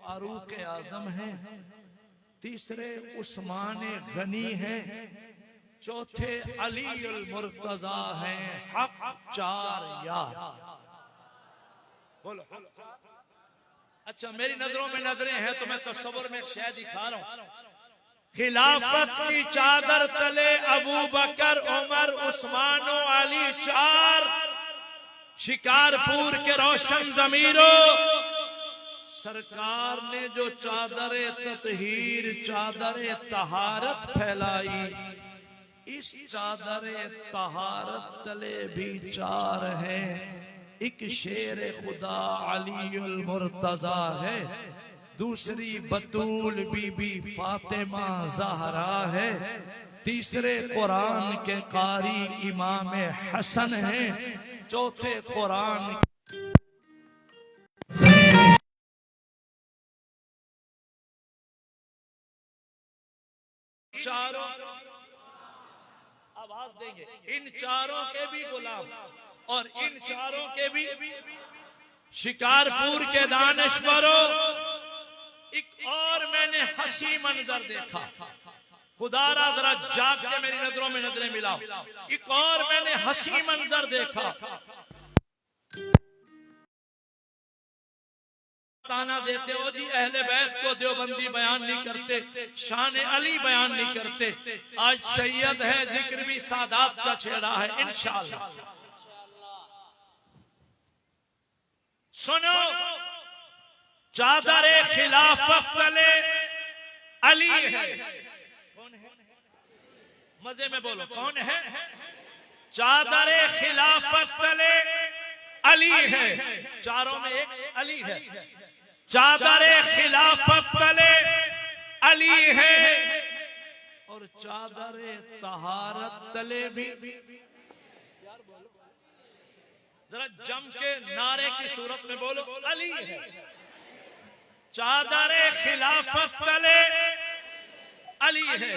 फारूक आजम हैं, तीसरे उस्मान गनी हैं, चौथे अली उल मुर्तजा हैं। हक चार यार। बोलो। अच्छा, मेरी नजरों में नजरें हैं तो मैं तस्वुर में शय दिखा रहा हूं। खिलाफत की चादर तले अबू बकर, उमर, उस्मान और अली चार। शिकारपुर के रोशन जमीरों, सरकार ने जो चादर ततहीर, चादर तहारत फैलाई, इस चादर तहारत तले भी चार हैं। एक शेर खुदा अली उल मुर्तजा है, दूसरी बतूल बीबी फातिमा ज़हरा है, तीसरे कुरान के कारी इमाम हसन हैं, चौथे कुरान चारों आवाज देंगे। इन चारों के भी गुलाम और इन चारों के भी शिकारपुर के दानश्वरों। एक और मैंने हंसी मंजर देखा, खुदारा जरा जाग के मेरी नजरों में नजरें मिलाओ। एक और मैंने हंसी मंजर देखा, ताना देते हो जी अहले बैत को देवबंदी बयान नहीं करते, शान अली बयान नहीं करते। आज सैयद है, जिक्र भी सादात का छेड़ा है इंशाअल्लाह। सुनो, चादरे खिलाफत तले अली है। कौन है? मजे में बोलो, कौन है? चादरे खिलाफत तले अली है। चारों में एक अली है। चादरे खिलाफत तले अली है और चादरे तहारत तले भी। जरा जम के नारे की सूरत में बोलो, अली है। चादरे खिलाफत तले अली है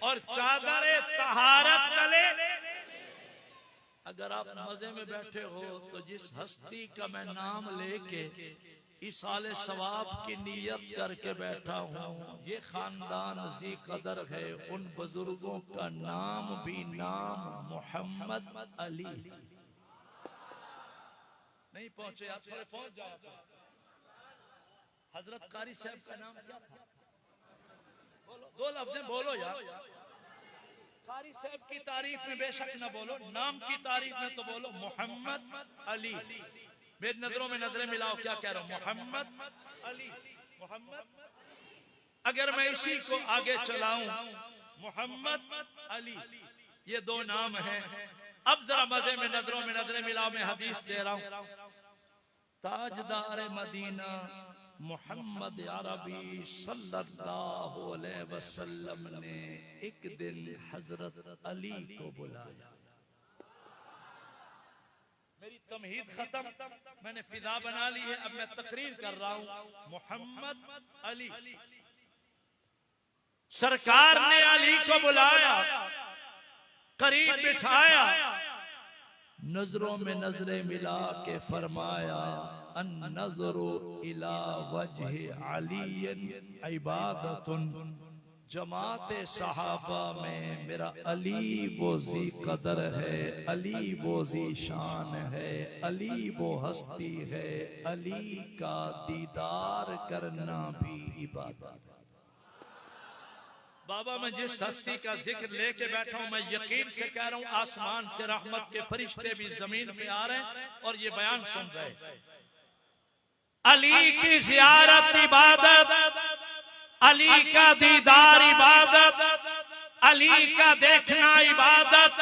और चादरे तहारत तले। अगर आप मजे में बैठे हो तो जिस हस्ती का मैं नाम लेके इसाले सवाब की नीयत करके बैठा हूँ, ये खानदान जी कदर है। उन बुजुर्गों का नाम भी नाम मोहम्मद अली। नहीं पहुंचे आप, थोड़े पहुंच जाओ। हजरत कारी साहब का नाम क्या था? बोलो, दो लफ्ज़ बोलो यार। कारी साहब की तारीफ में बेशक न बोलो, नाम की तारीफ में तो बोलो मोहम्मद अली। मेरी नजरों में नजरें मिलाओ, क्या कह रहा हूं? मोहम्मद अली। मोहम्मद, अगर मैं इसी को आगे चलाऊं, मोहम्मद अली, ये दो नाम हैं। अब जरा मजे में नजरों में नजरें मिलाओ। मैं हदीस दे रहा हूं। ताजदार मदीना मोहम्मद अरबी सल्लल्लाहु अलैहि वसल्लम ने एक दिन हजरत अली को बुलाया। मेरी तमहीद खत्म, मैंने फिदा बना ली है। अब मैं तकरीर कर रहा हूं। मोहम्मद अली, सरकार ने अली को बुलाया, करीब बिठाया, नजरों में नजरें मिला के फरमाया, अन नजरो इला वजह अली इबादतुन। जमात सहाबा में मेरा अली वो जी कदर है, अली वो जी शान है, अली वो हस्ती है, अली का दीदार करना भी इबादत है। बाबा, मैं जिस हस्ती का जिक्र लेके बैठा हूं, मैं यकीन से कह रहा हूं, आसमान से रहमत के फरिश्ते भी जमीन पे आ रहे हैं और ये बयान सुन रहे हैं। अली की ज़ियारत इबादत, अली का दीदार इबादत, अली का देखना इबादत,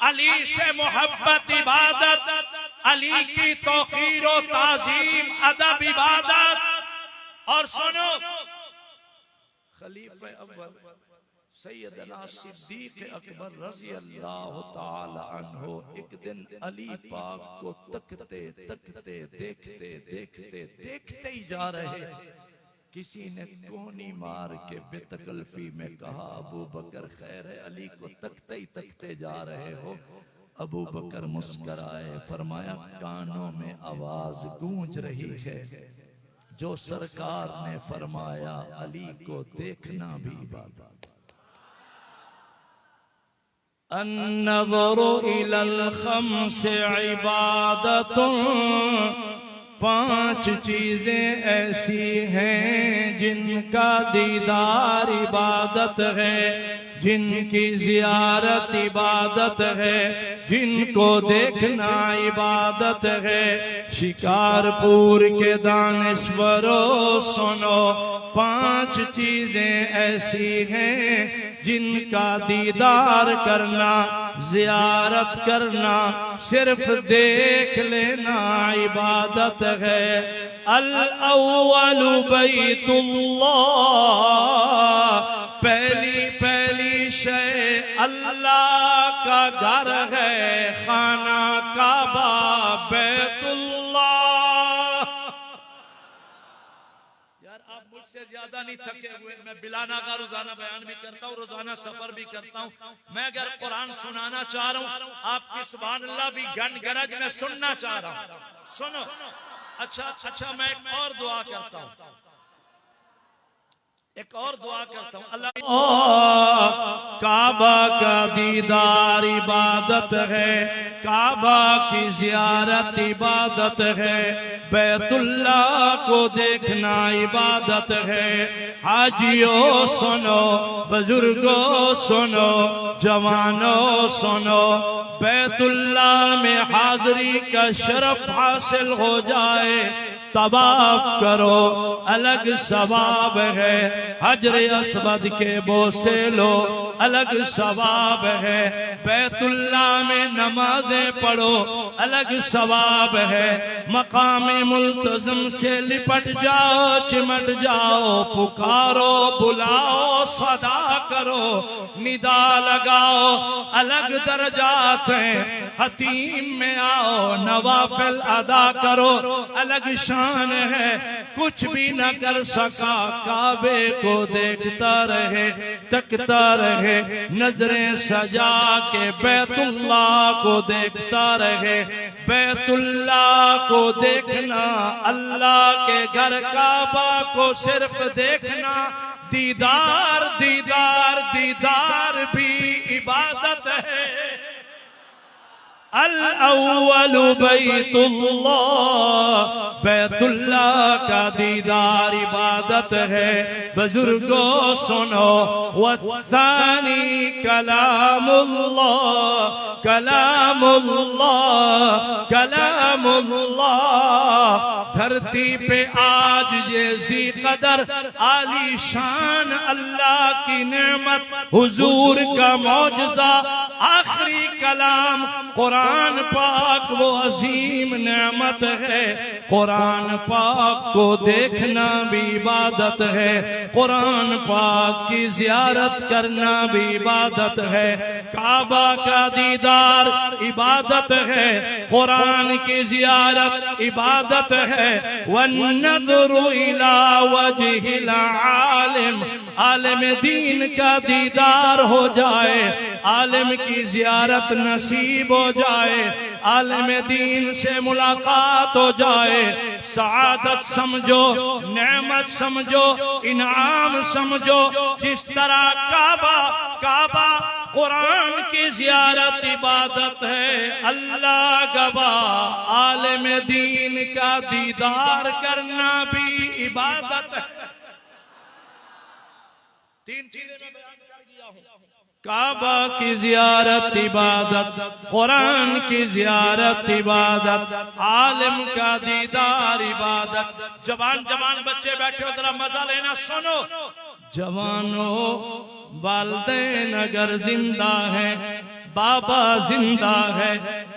अली से मोहब्बत इबादत, अली की तौकीर और ताज़ीम अदब इबादत। और सुनो, खलीफा अव्वल सैयदना सिद्दीक अकबर रज़ी अल्लाह ताला अन्हो एक दिन अली पाक को तकते तकते देखते देखते देखते ही जा रहे। किसी ने कोनी मार के बेतकल्फी में कहा, अबू बकर खैर है, अली को तकते ही तकते जा रहे हो। अबू बकर मुस्कराए, फरमाया कानों में आवाज गूंज रही है, जो सरकार ने फरमाया अली को देखना भी इबादत। अन्नज़रु इलल खम्स इबादतुन, 5 चीजें ऐसी हैं जिनका दीदार इबादत है, जिनकी जियारत इबादत है, जिनको देखना इबादत है। शिकारपुर के दानिश्वरों सुनो, 5 चीजें ऐसी हैं जिनका दीदार करना, जियारत करना, सिर्फ देख लेना इबादत है। अल अव्वलु बैतुल्लाह, पहली पहली शय अल्लाह का घर है, खाना काबा बैतुल्लाह। यार आप मुझसे ज्यादा नहीं थके हुए, मैं बिलाना का रोजाना बयान भी करता हूँ, रोजाना सफर भी करता हूँ। मैं अगर कुरान सुनाना चाह रहा हूँ, आपकी सुभान अल्लाह भी गन गरज में सुनना चाह रहा हूँ, सुनो। अच्छा मैं एक और दुआ करता हूँ, एक और दुआ करता हूँ। अल्लाह, काबा का दीदार इबादत है, काबा की जियारत इबादत है, बैतुल्लाह को देखना इबादत है। हाजियों सुनो, बुजुर्गों सुनो, जवानों सुनो, बैतुल्लाह में हाजिरी का शरफ हासिल हो जाए, तवाफ करो, अलग सवाब है। हजरे अस्वद के बोसे लो, अलग सवाब है। बैतुल्लाह में नमाजें पढ़ो, अलग सवाब है। मकाम मुल्तज़म से लिपट जाओ, चिमट जाओ, पुकारो, बुलाओ, सदा करो, निदा लगाओ, अलग दर्जात हैं। हतीम में आओ, नवाफिल अदा करो, अलग शान है। कुछ भी न कर सका, काबे को देखता रहे, तकता रहे, नजरें सजा के बैतुल्लाह को देखता रहे। बैतुल्लाह को देखना, अल्लाह के घर काबा को सिर्फ देखना, दीदार दीदार दीदार भी इबादत है। अल अव्वलु बैतुल्लाह, बैतुल्लाह का दीदार इबादत है। बुजुर्गों सुनो, वस्सानी कलामुल्लाह, कलामुल्लाह, कलामुल्लाह। धरती पे आज ये ज़ी कदर आली शान अल्लाह की नेमत, हुजूर का मौजज़ा, आखिरी कलाम कुरान पाक वो अजीम नेमत है। कुरान पाक को देखना भी इबादत है, कुरान पाक की जियारत करना भी इबादत है। काबा का दीदार इबादत है, कुरान की जियारत इबादत है। वन्नज़रु इला वजहिल आलिम, आलिम दीन का दीदार हो जाए, आलिम की जियारत नसीब हो जाए, आलिम दीन से मुलाकात हो जाए, सआदत समझो, नेमत समझो, इनाम समझो। जिस तरह काबा कुरान की जियारत इबादत है, अल्लाह गवाह आलिम दीन का दीदार करना भी इबादत है। 3 चीजें मैं बयान कर दिया हूं। काबा की जियारत इबादत, कुरान की जियारत इबादत, आलिम का दीदार इबादत। जवान जवान बच्चे बैठे हो, जरा मजा लेना, सुनो। जवानों, वालिदैन अगर जिंदा है, बाबा जिंदा है,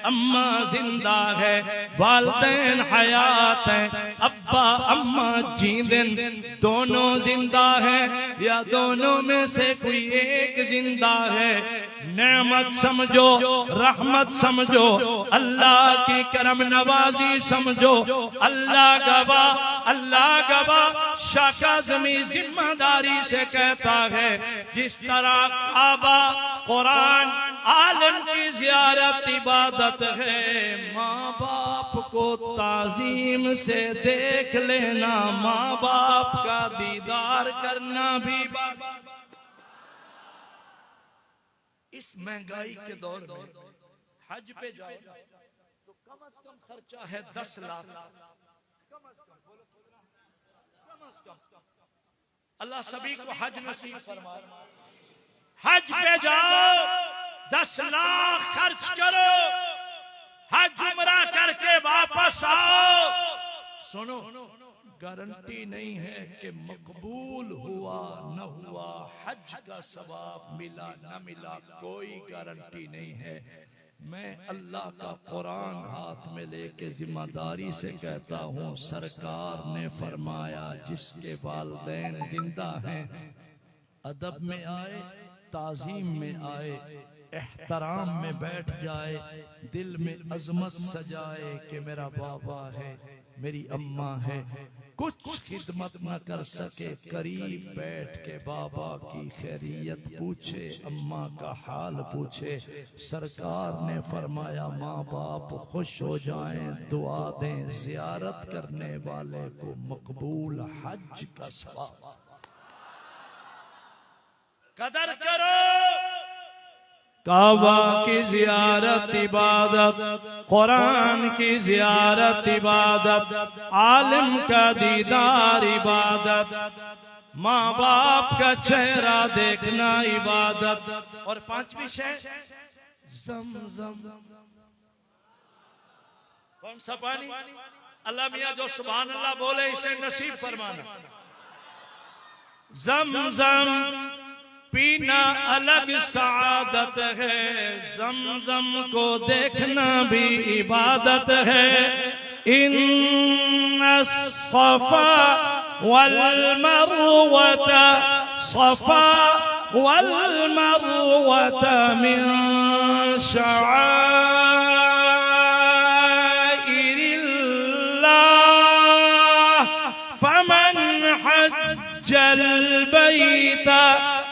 अम्मा जिंदा है, वालिदैन हयात है, अब्बा अम्मा जींदन, दोनों जिंदा है या दोनों में से कोई एक जिंदा है, नेमत समझो, रहमत समझो, अल्लाह की करम नवाजी समझो। अल्लाह गवाह शाका ज़मी जिम्मेदारी से कहता है, जिस तरह काबा कुरान आलिम की जियारत इबादत है, माँ बाप को ताजीम से देख लेना, माँ बाप का दीदार करना भी इबादत। इस महंगाई के दौर में हज पे जाओ तो कम से कम खर्चा है 10 लाख, कम से कम। अल्लाह सभी को हज नसीब फरमाए। हज पे जाओ, 10 लाख खर्च करो, हज उमरा करके वापस आओ। सुनो, गारंटी नहीं है कि मकबूल हुआ न हुआ, हज का सवाब मिला न मिला, कोई गारंटी नहीं है। मैं अल्लाह का कुरान हाथ में लेके जिम्मेदारी से कहता हूँ, सरकार ने फरमाया जिसके वालिदैन जिंदा हैं, अदब में आए, ताजीम में आए, एहतराम में बैठ जाए, दिल में अजमत सजाए कि मेरा बाबा है, मेरी अम्मा है, कुछ खिदमत न कर सके, करीब बैठ के बाबा की खैरियत पूछे, अम्मा का हाल पूछे। सरकार ने फरमाया माँ बाप खुश हो जाएं, दुआ दें, जियारत करने वाले को मकबूल हज का सवाब। कदर करो, काबा की जियारत इबादत, कुरान की जियारत इबादत, आलिम का दीदार इबादत, माँ बाप का चेहरा देखना इबादत। और 5वीं शय ज़मज़म। कौन सा पानी? अल्लाह मियाँ जो सुभान अल्लाह बोले इसे नसीब फरमाना। ज़मज़म पीना अलग सआदत है, ज़मज़म को देखना भी इबादत है। इन्ना सफ़ा वल मरवता, सफ़ा वल मरवता मिन शआइरिल्लाह, फमन हज्जल बैता